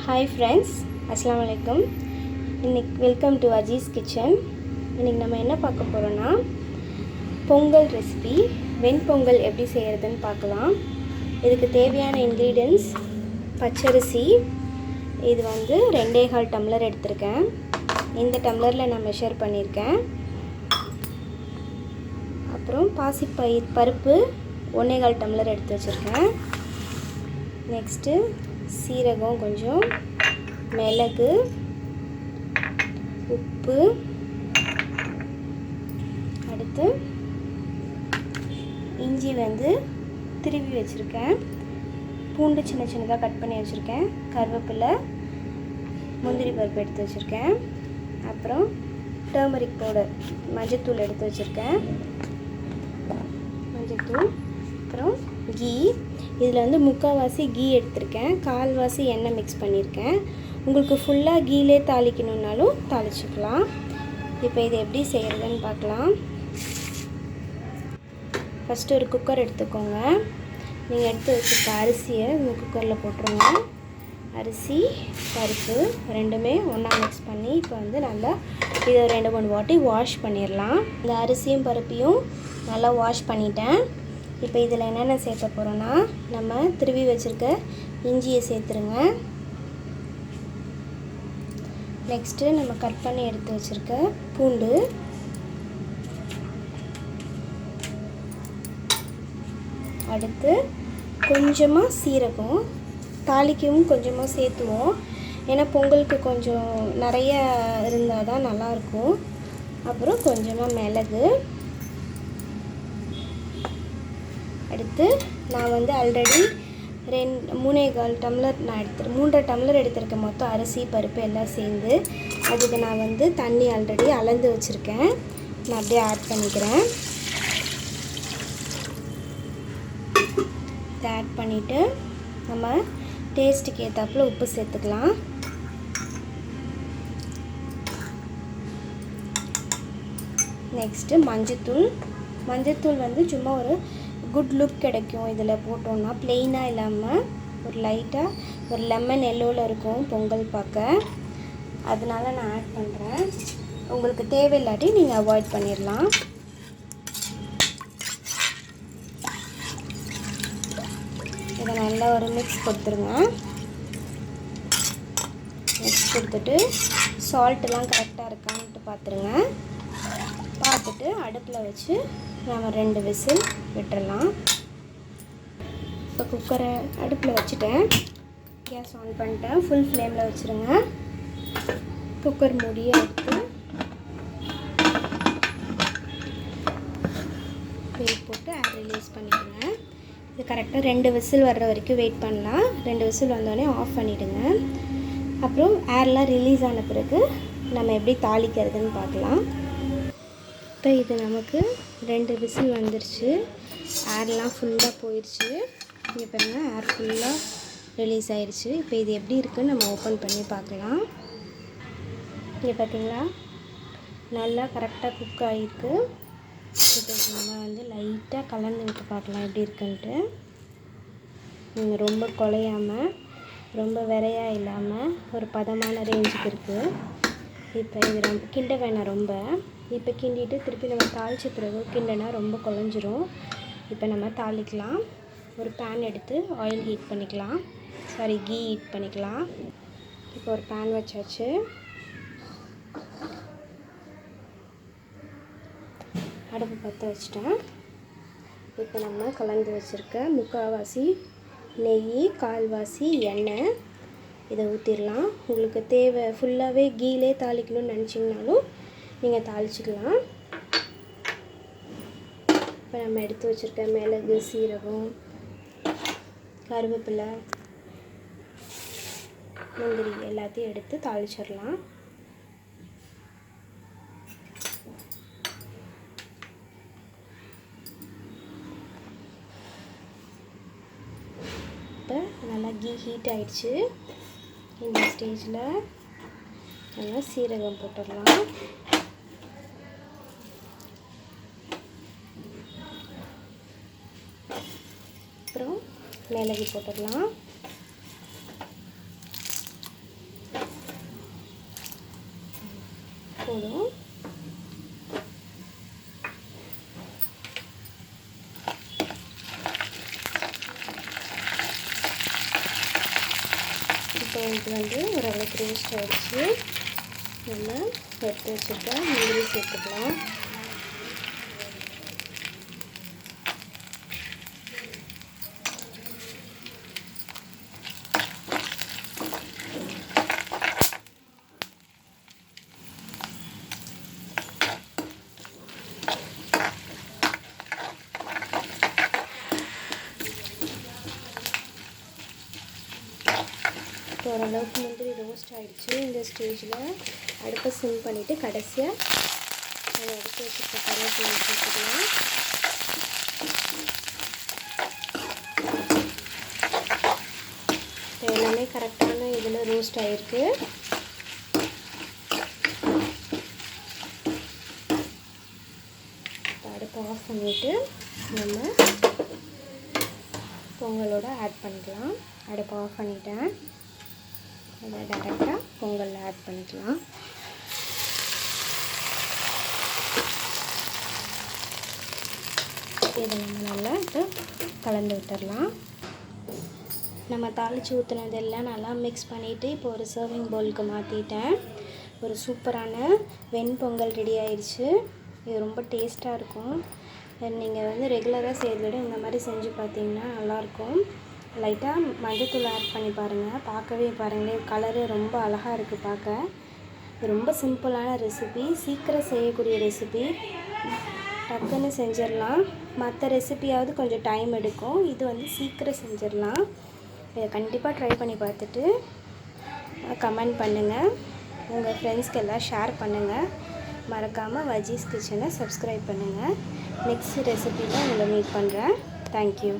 Hi friends, Assalamu alaikum. Welcome to Vaji's Kitchen. இன்னைக்கு நம்ம என்ன பார்க்க போறோம்னா பொங்கல் ரெசிபி வெண் பொங்கல் எப்படி செய்யறதுன்னு பார்க்கலாம். இதுக்கு தேவையான இன்கிரிடியன்ட்ஸ் பச்சரிசி. இது வந்து 2.25 டம்ளர் எடுத்துர்க்கேன். இந்த டம்ளர்ல நான் மெஷர் பண்ணியிருக்கேன். அப்புறம் பருப்பு 1.25 டம்ளர் எடுத்து வச்சிருக்கேன். நெக்ஸ்ட் சீரகம் கொஞ்சம், மிளகு, உப்பு, அடுத்து இஞ்சி வந்து திருவி வச்சுருக்கேன், பூண்டு சின்ன சின்னதாக கட் பண்ணி வச்சுருக்கேன், கருவேப்பிலை, முந்திரி பருப்பு எடுத்து வச்சுருக்கேன், அப்புறம் டர்மரிக் பவுடர் மஞ்சத்தூள் எடுத்து வச்சுருக்கேன், மஞ்சத்தூள், அப்புறம் கீ. இதில் வந்து முக்கால்வாசி கீ எடுத்திருக்கேன், கால்வாசி எண்ணெய் மிக்ஸ் பண்ணியிருக்கேன். உங்களுக்கு ஃபுல்லாக கீலே தாளிக்கணுன்னாலும் தாளிச்சிக்கலாம். இப்போ இதை எப்படி செய்கிறதுன்னு பார்க்கலாம். ஃபஸ்ட்டு ஒரு குக்கர் எடுத்துக்கோங்க. நீங்கள் எடுத்து வச்சுருக்க அரிசியை இந்த குக்கரில் போட்டுருங்க. அரிசி பருப்பு ரெண்டுமே ஒன்றா மிக்ஸ் பண்ணி இப்போ வந்து நல்லா இதை 2-3 வாட்டி வாஷ் பண்ணிடலாம். இந்த அரிசியும் பருப்பையும் நல்லா வாஷ் பண்ணிட்டேன். இப்போ இதில் என்னென்ன சேர்த்த போகிறோன்னா, நம்ம திருவி வச்சுருக்க இஞ்சியை சேர்த்துருங்க. நெக்ஸ்ட்டு நம்ம கட் பண்ணி எடுத்து வச்சுருக்க பூண்டு, அடுத்து கொஞ்சமாக சீரகம், தாளிக்கவும் கொஞ்சமாக சேர்த்துவோம். ஏன்னா பொங்கலுக்கு கொஞ்சம் நிறைய இருந்தால் தான் நல்லாயிருக்கும். அப்புறம் கொஞ்சமாக மிளகு, அடுத்து நான் வந்து ஆல்ரெடி 3.25 டம்ளர் நான் 3.5 டம்ளர் எடுத்திருக்கேன். மொத்தம் அரிசி பருப்பு எல்லாம் சேர்ந்து. அதுக்கு நான் வந்து தண்ணி ஆல்ரெடி அளந்து வச்சுருக்கேன். நான் அப்படியே ஆட் பண்ணிக்கிறேன். இதை ஆட் பண்ணிவிட்டு நம்ம டேஸ்ட்டுக்கு ஏற்றாப்புல உப்பு சேர்த்துக்கலாம். நெக்ஸ்ட்டு மஞ்சத்தூள் வந்து சும்மா ஒரு குட் லுக் கிடைக்கும் இதில் போட்டோன்னா. ப்ளெயினாக இல்லாமல் ஒரு லைட்டாக ஒரு லெமன் எல்லோவில் இருக்கும் பொங்கல் பார்க்க. அதனால நான் ஆட் பண்ணுறேன். உங்களுக்கு தேவையில்லாட்டி நீங்கள் அவாய்ட் பண்ணிடலாம். இதை நல்லா ஒரு மிக்ஸ் கொடுத்துருங்க. மிக்ஸ் கொடுத்துட்டு சால்ட்டெல்லாம் கரெக்டாக இருக்கான்ட்டு பார்த்துருங்க. பார்த்துட்டு அடுப்பில் வச்சு நம்ம 2 விசில் விட்டுறலாம். இப்போ குக்கரை அடுப்பில் வச்சுட்டேன், கேஸ் ஆன் பண்ணிட்டேன். ஃபுல் ஃப்ளேமில் வச்சுருங்க. குக்கர் மூடியை எடுத்து வெயிட் போட்டு ஏர் ரிலீஸ் பண்ணிவிடுங்க. இது கரெக்டாக 2 விசில் வர்ற வரைக்கும் வெயிட் பண்ணலாம். 2 விசில் வந்தோடனே ஆஃப் பண்ணிவிடுங்க. அப்புறம் ஏர்லாம் ரிலீஸ் ஆன பிறகு நம்ம எப்படி தாளிக்கிறதுன்னு பார்க்கலாம். இப்போ இது நமக்கு 2 விசில் வந்துருச்சு. ஏர்லாம் ஃபுல்லாக போயிடுச்சு. இங்கே பாருங்கள், ஏர் ஃபுல்லாக ரிலீஸ் ஆயிடுச்சு. இப்போ இது எப்படி இருக்குன்னு நம்ம ஓப்பன் பண்ணி பார்க்கலாம். இங்கே பார்த்தீங்களா, நல்லா கரெக்டாக குக் ஆகிருக்கு. இப்போ நம்ம வந்து லைட்டாக கலந்து விட்டு பார்க்கலாம் எப்படி இருக்குன்ட்டு. ரொம்ப குழையாமல் ரொம்ப விரையாக இல்லாமல் ஒரு பதமான ரேஞ்சுக்கு இருக்குது. இப்போ இது ரொம்ப கிண்ட வேணாம் ரொம்ப. இப்போ கிண்டிட்டு திருப்பி நம்ம தாளித்த பிறகு கிண்டனா ரொம்ப குழஞ்சிரும். இப்போ நம்ம தாளிக்கலாம். ஒரு பேன் எடுத்து ஆயில் ஹீட் பண்ணிக்கலாம், கீ ஹீட் பண்ணிக்கலாம். இப்போ ஒரு பேன் வச்சாச்சு. அடுப்பு பற்ற வச்சுட்டேன். இப்போ நம்ம கலந்து வச்சுருக்க முக்கால்வாசி நெய், கால்வாசி எண்ணெய் இதை ஊற்றிடலாம். உங்களுக்கு தேவை ஃபுல்லாகவே கீலே தாளிக்கணும்னு நினச்சிங்கனாலும் நீங்கள் தாளிச்சிக்கலாம். இப்போ நம்ம எடுத்து வச்சுருக்க மிளகு, சீரகம், கருவேப்பிலை, முந்திரி எல்லாத்தையும் எடுத்து தாளிச்சிடலாம். இப்போ நல்லா கீ ஹீட் ஆகிடுச்சு. இந்த ஸ்டேஜில் நல்லா சீரகம் போட்டுடலாம். அப்புறம் மிளகு போட்டுடலாம். போதும். இப்போ இது வந்து ஓரளவுக்கு ரோஸ்ட் ஆகிடுச்சு. நம்ம எடுத்து வச்சுருக்க முந்திரி சேர்த்துக்கலாம். ஓரளவுக்கு முந்திரி ரோஸ்ட் ஆகிடுச்சு. இந்த ஸ்டேஜில் அடுப்பை சிம் பண்ணிவிட்டு கடைசியாக அதை எடுத்து வச்சுருக்க கருவேப்பிலை சேர்த்துக்கலாம். இப்போ எல்லாமே கரெக்டான இதில் ரோஸ்ட் ஆகிருக்கு. அடுப்பை ஆஃப் பண்ணிவிட்டு நம்ம பொங்கலோடு ஆட் பண்ணிக்கலாம். அடுப்பை ஆஃப் பண்ணிட்டேன். அதை டைரெக்டாக பொங்கலில் ஆட் பண்ணிக்கலாம். இதை நம்ம நல்லா இப்போ கலந்து விட்டுடலாம். நம்ம தாளித்து ஊற்றுனதெல்லாம் நல்லா மிக்ஸ் பண்ணிவிட்டு இப்போ ஒரு சர்விங் பவுலுக்கு மாற்றிட்டேன். ஒரு சூப்பரான வெண்பொங்கல் ரெடி ஆயிடுச்சு. இது ரொம்ப டேஸ்ட்டாக இருக்கும். நீங்கள் வந்து ரெகுலராக செய்கிறத விட இந்த மாதிரி செஞ்சு பார்த்தீங்கன்னா நல்லாயிருக்கும். லைட்டாக மஞ்சத்தூள் ஆட் பண்ணி பாருங்கள். பார்க்கவே பாருங்களேன், கலரு ரொம்ப அழகாக இருக்குது பார்க்க. இது ரொம்ப சிம்பிளான ரெசிபி, சீக்கிரம் செய்யக்கூடிய ரெசிபி. டக்குன்னு செஞ்சிடலாம். மற்ற ரெசிபியாவது கொஞ்சம் டைம் எடுக்கும். இது வந்து சீக்கிரம் செஞ்சிடலாம். இதை கண்டிப்பாக ட்ரை பண்ணி பார்த்துட்டு கமெண்ட் பண்ணுங்கள். உங்கள் ஃப்ரெண்ட்ஸ்க்கு எல்லாம் ஷேர் பண்ணுங்கள். மறக்காமல் வஜீஸ் கிச்சனை சப்ஸ்கிரைப் பண்ணுங்கள். நெக்ஸ்ட் ரெசிபியில் உங்களை மீட் பண்ணுறேன். தேங்க்யூ.